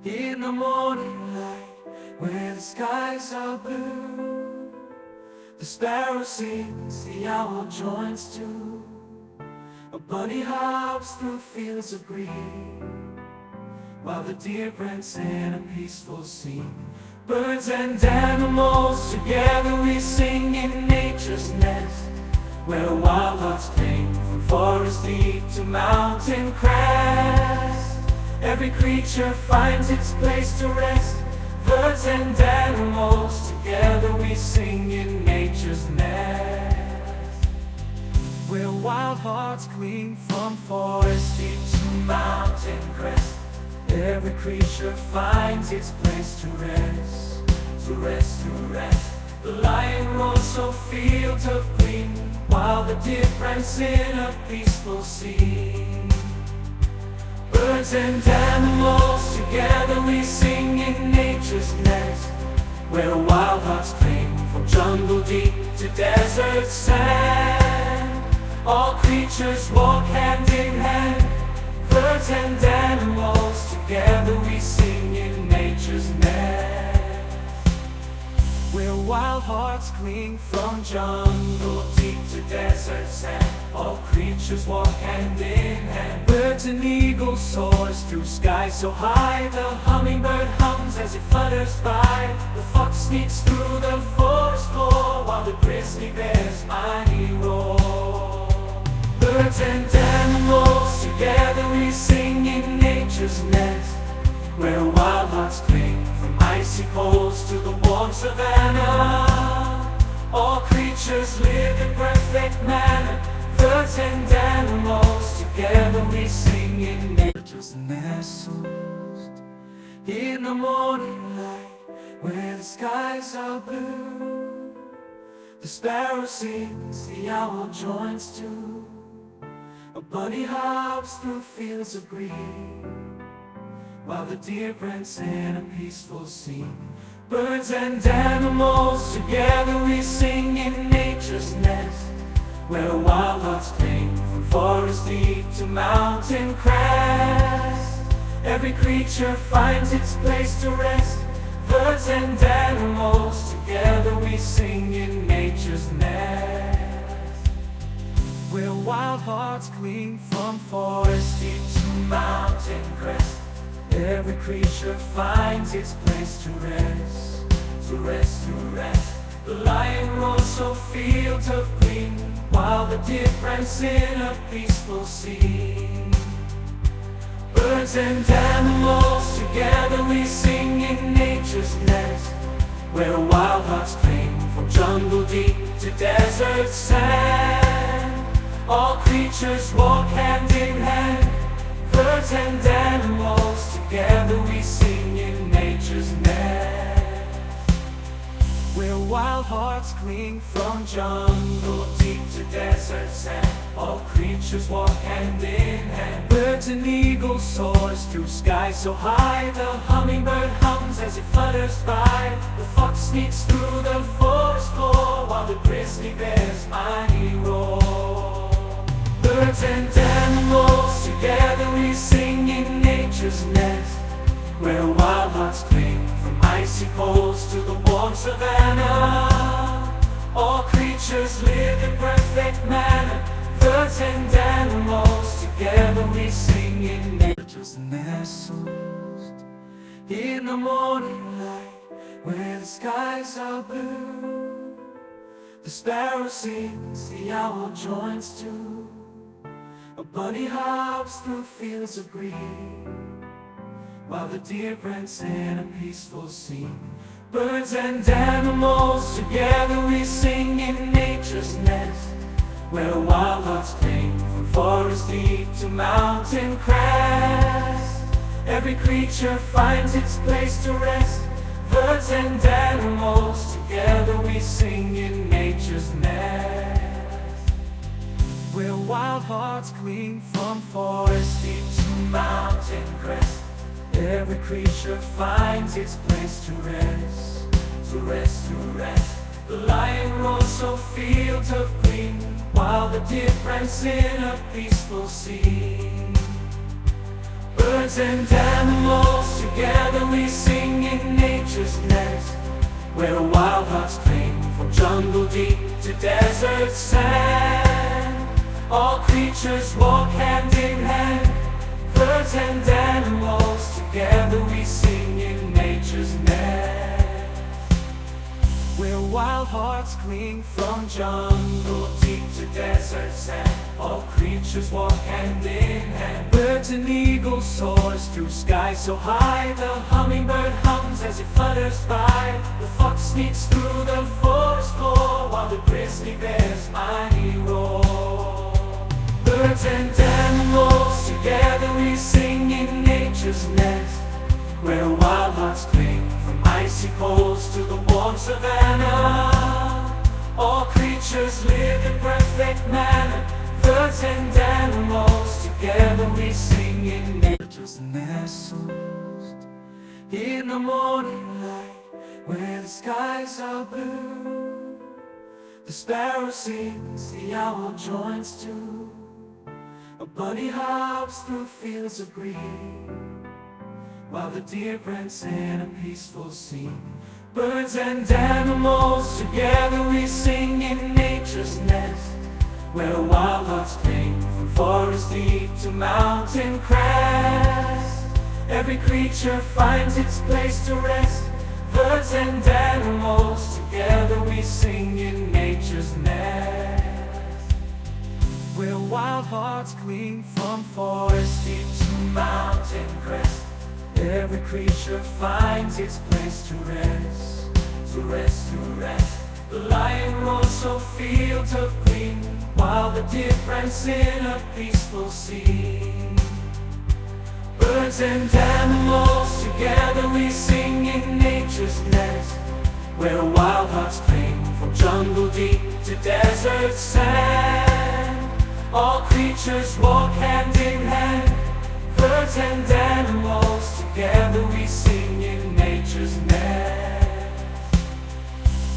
In the morning light, where the skies are blue, the sparrow sings, the owl joins too. A bunny hops through fields of green, while the deer prints in a peaceful scene. Birds and animals together we sing in nature's nest, where wild hearts cling from forest deep to mountain crest. Every creature finds its place to rest. Birds and animals together we sing in nature's nest, where wild hearts cling from forest deep to mountain crest. Every creature finds its place to rest, to rest, to rest. The lion roars so fields of green, while the deer prints in a peaceful scene. Birds and animals together we sing in nature's nest, where wild hearts cling from jungle deep to desert sand. All creatures walk hand in hand. Birds and animals together we sing in nature's nest, where wild hearts cling from jungle deep to desert sand. All creatures walk hand in hand. Birds and eagles soars through skies so high. The hummingbird hums as it flutters by. The fox sneaks through the forest floor, while the grizzly bear's mighty roar. Birds and animals together we sing in nature's nest, where wild hearts cling from icy coals to the warm savannah. All creatures live in perfect manner. Birds and animals together we sing in nature's nest. In the morning light, where the skies are blue, the sparrow sings, the owl joins too. A bunny hops through fields of green, while the deer prints in a peaceful scene. Birds and animals together we sing in nature's nest, where wild hearts cling from forest deep to mountain crest. Every creature finds its place to rest. Birds and animals together we sing in nature's nest, where wild hearts cling from forest deep to mountain crest. Every creature finds its place to rest, to rest, to rest. The lion roars so fields of green, while the deer prints in a peaceful scene. Birds and animals together we sing in nature's nest, where wild hearts cling from jungle deep to desert sand. All creatures walk hand in hand. Birds and animals together we sing in nature's nest, where wild hearts cling from jungle deep to desert sand. All creatures walk hand in hand. Birds and eagles soars through skies so high. The hummingbird hums as it flutters by. The fox sneaks through the forest floor, while the grizzly bear's mighty roar. Birds and animals together we sing in nature's nest, where wild hearts cling from icy coals to the warm savannah. All creatures live in perfect manner. Birds and animals together we sing in nature's nest. In the morning light, where the skies are blue, the sparrow sings, the owl joins too. A bunny hops through fields of green, while the deer prints in a peaceful scene. Birds and animals together we sing in nature's nest, where wild hearts cling from forest deep to mountain crest. Every creature finds its place to rest. Birds and animals together we sing in nature's nest, where wild hearts cling from forest deep to mountain crest. Every creature finds its place to rest, to rest, to rest. The lion roars so fields of green, while the deer prints in a peaceful scene. Birds Birds and animals, together we sing in nature's nest, where wild hearts cling from jungle deep to desert sand. All creatures walk hand in hand. Birds and animals, together we sing in nature's nest, where wild hearts cling from jungle deep to desert sand. All creatures walk hand in hand. Birds and eagles soars through skies so high. The hummingbird hums as it flutters by. The fox sneaks through the forest floor, while the grizzly bear's mighty roar. Birds and animals, together we sing in nature's nest, where wild hearts cling from icy poles to the warm savannah. All creatures live in perfect manner. Birds and animals, together we sing in nature's nestles. In the morning light, where the skies are blue, the sparrow sings, the owl joins too. A bunny hops through fields of green, while the deer prints in a peaceful scene. Birds and animals, together we sing in nature's nest, where wild hearts cling from forest deep to mountain crest. Every creature finds its place to rest. Birds and animals, together we sing in nature's nest, where wild hearts cling from forest deep to mountain crest. Every creature finds its place to rest, to rest, to rest. The lion roars so fields of green, while the deer prance in a peaceful scene. Birds and animals, together we sing in nature's nest, where wild hearts cling from jungle deep to desert sand. All creatures walk hand in hand. Birds and animals, together we sing in nature's nest,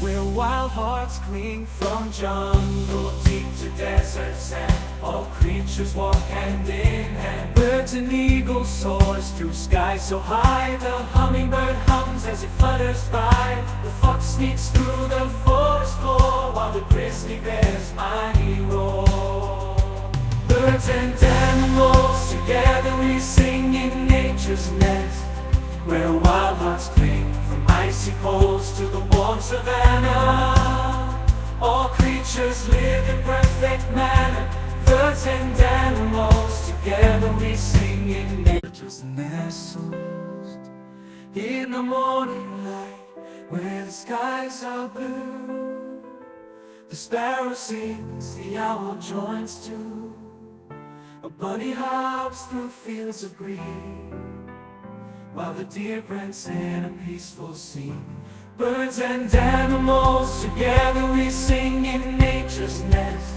where wild hearts cling from jungle deep to desert sand. All creatures walk hand in hand. Birds and eagles soars through skies so high. The hummingbird hums as it flutters by. The fox sneaks through the forest floor, while the grizzly bear's mighty roar. Birds and animals, together we sing in nature's nest, where wild hearts cling from icy poles to the warm savannah. All creatures live in perfect manner. Birds and animals, together we sing in nature's nestles. In the morning light, where the skies are blue, the sparrow sings, the owl joins too. A bunny hops through fields of green, while the deer prance in a peaceful scene. Birds and animals, together we sing in nature's nest,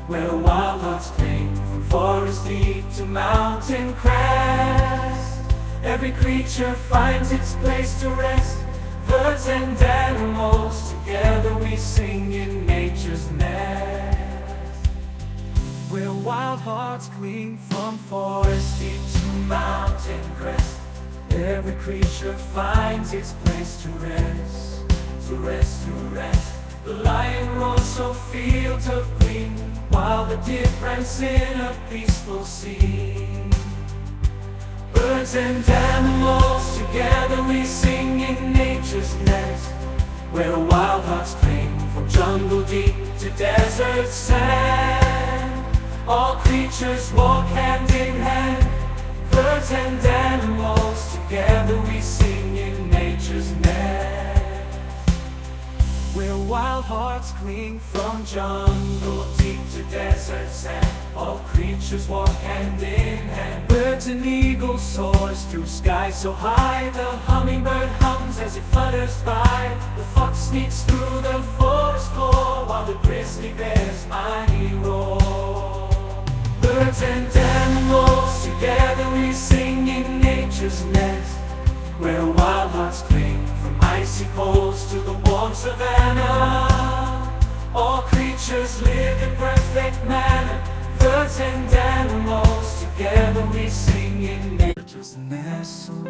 where wild hearts cling from forest deep to mountain crest. Every creature finds its place to rest. Birds and animals, together we sing in nature's nest, where wild hearts cling from forest deep to mountain crest. Every creature finds its place to rest, to rest, to rest. The lion roars so fields of green, while the deer prance in a peaceful scene. Birds and animals, together we sing in nature's nest, where wild hearts cling from jungle deep to desert sand. All creatures walk hand in hand. Birds and animals, together we sing in nature's nest, where wild hearts cling from jungle deep to desert sand. All creatures walk hand in hand. Birds and eagles soars through skies so high. The hummingbird hums as it flutters by. The fox sneaks through the forest floor, while the grizzly bear's mighty roar. Birds and animals, together we sing in nature's nest, where wild hearts cling from icy poles to the warm savannah. All creatures live in perfect manner. Birds and animals, together we sing in nature's just nestled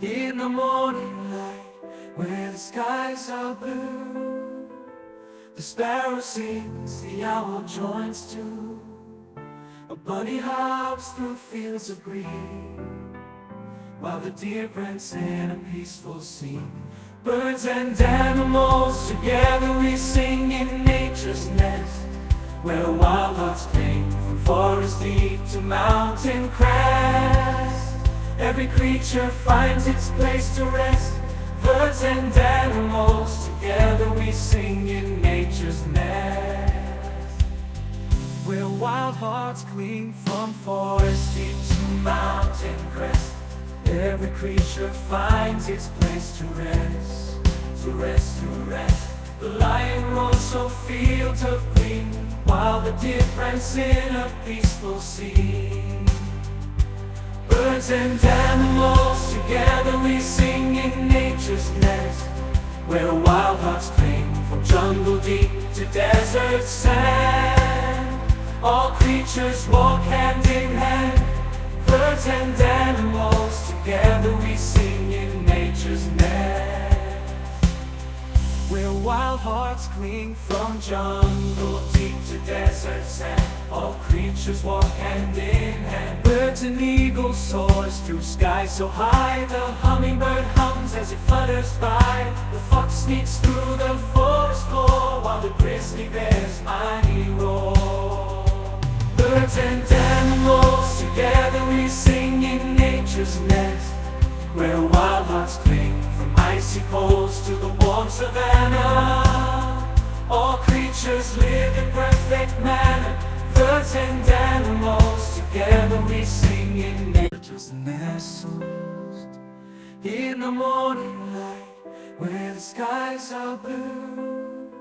in the morning light, where the skies are blue. The sparrow sings, the owl joins too. A bunny hops through fields of green, while the deer prints in a peaceful scene. Birds and animals together we sing in nature's nest, where wild hearts cling from forest deep to mountain crest. Every creature finds its place to rest. Birds and animals together we sing in nature's nest, where wild hearts cling from forest deep to mountain crest. Every creature finds its place to rest, to rest, to rest. The lion roars so fields of green, while the deer prints in a peaceful scene. Birds and animals together we sing in nature's nest, where wild hearts cling from jungle deep to desert sand. All creatures walk hand in hand. Birds and animals together we sing in nature's nest, where wild hearts cling from jungle deep to desert sand. All creatures walk hand in hand. Birds and eagles soars through skies so high. The hummingbird hums as it flutters by. The fox sneaks through the forest floor, while the grizzly bear's mighty roar. Birds and animals together we sing in nature's nest, where wild hearts cling from icy poles to the warm savannah. All creatures live in perfect manner. Birds and animals together we sing in nature's nestled in the morning light, where the skies are blue.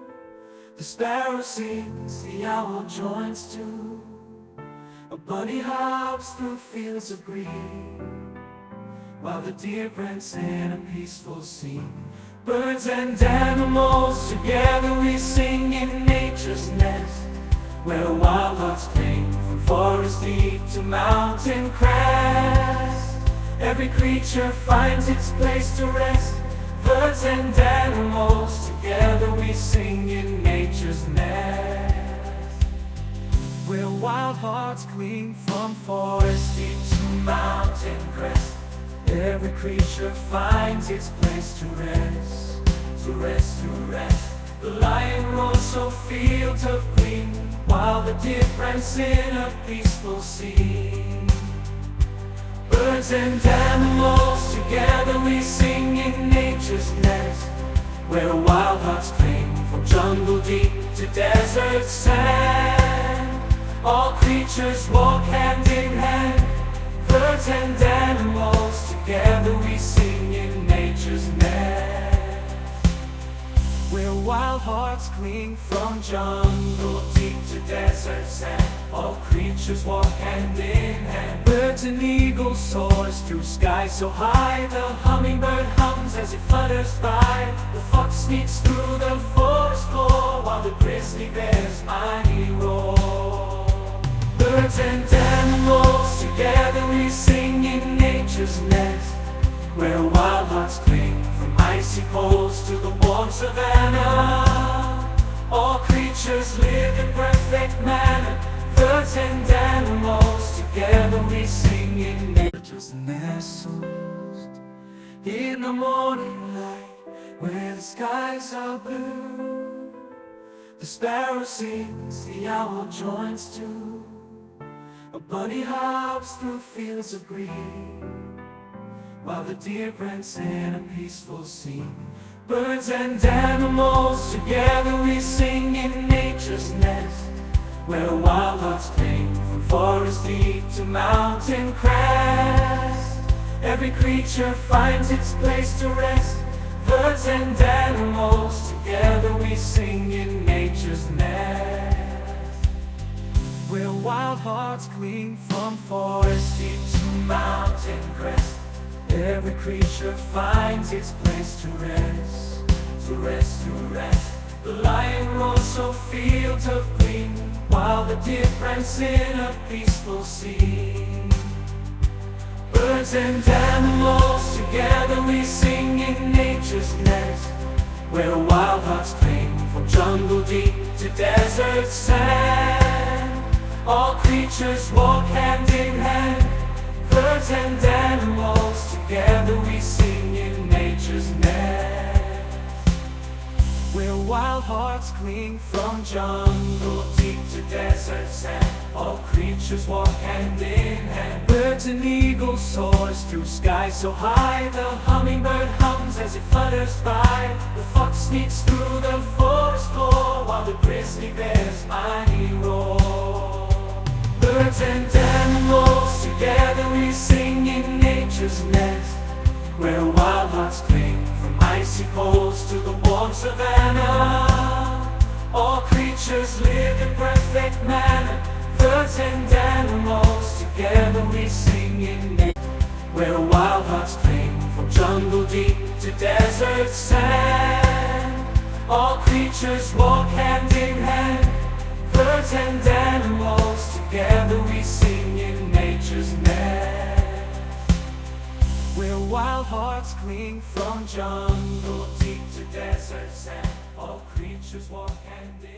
The sparrow sings, the owl joins too. A bunny hops through fields of green, while the deer prints in a peaceful scene. Birds and animals together we sing in nature's nest, where wild hearts cling from forest deep to mountain crest. Every creature finds its place to rest. Birds and animals together we sing in nature's nest, where wild hearts cling from forest deep to mountain crest. Every creature finds its place to rest, to rest, to rest. The lion roars so fields of green, while the deer prints in a peaceful scene. Birds and animals together we sing in nature's nest, where wild hearts cling from jungle deep to desert sand. All creatures walk hand in hand. Birds and animals together we sing in nature's nest, where wild hearts cling from jungle deep to desert sand. All creatures walk hand in hand. Birds and eagles soars through skies so high. The hummingbird hums as it flutters by. The fox sneaks through the forest floor, while the grizzly bear's mighty roar. Birds and animals together we sing in nature's nest, where wild hearts cling from icy poles to the warm savannah. All creatures live in perfect manner. Birds and animals together we sing in nature's nestled in the morning light, where the skies are blue. The sparrow sings, the owl joins too. A bunny hops through fields of green, while the deer prints in a peaceful scene. Birds and animals together we sing in nature's nest, where wild hearts cling from forest deep to mountain crest. Every creature finds its place to rest. Birds and animals together we sing in nature's nest, where wild hearts cling from forest deep to mountain crest. Every creature finds its place to rest, to rest, to rest. The lion roars so fields of green, while the deer prints in a peaceful scene. Birds and animals, together we sing in nature's nest, where wild hearts cling from jungle deep to desert sand. All creatures walk hand in hand. Birds and animals, together we sing in nature's nest, where wild hearts cling from jungle deep to desert sand. All creatures walk hand in hand. Birds and eagles soars through skies so high. The hummingbird hums as it flutters by. The fox sneaks through the forest floor, while the grizzly bear's mighty roar. Birds and animals, together we sing in nature's nest, where wild hearts cling from icy poles to the warm savannah. All creatures live in perfect manner. Birds and animals, together we sing in nature, where wild hearts cling from jungle deep to desert sand. All creatures walk hand in hand. Birds and animals, together we sing in nature's nest, where wild hearts cling from jungle deep to desert sand. All creatures walk hand in hand.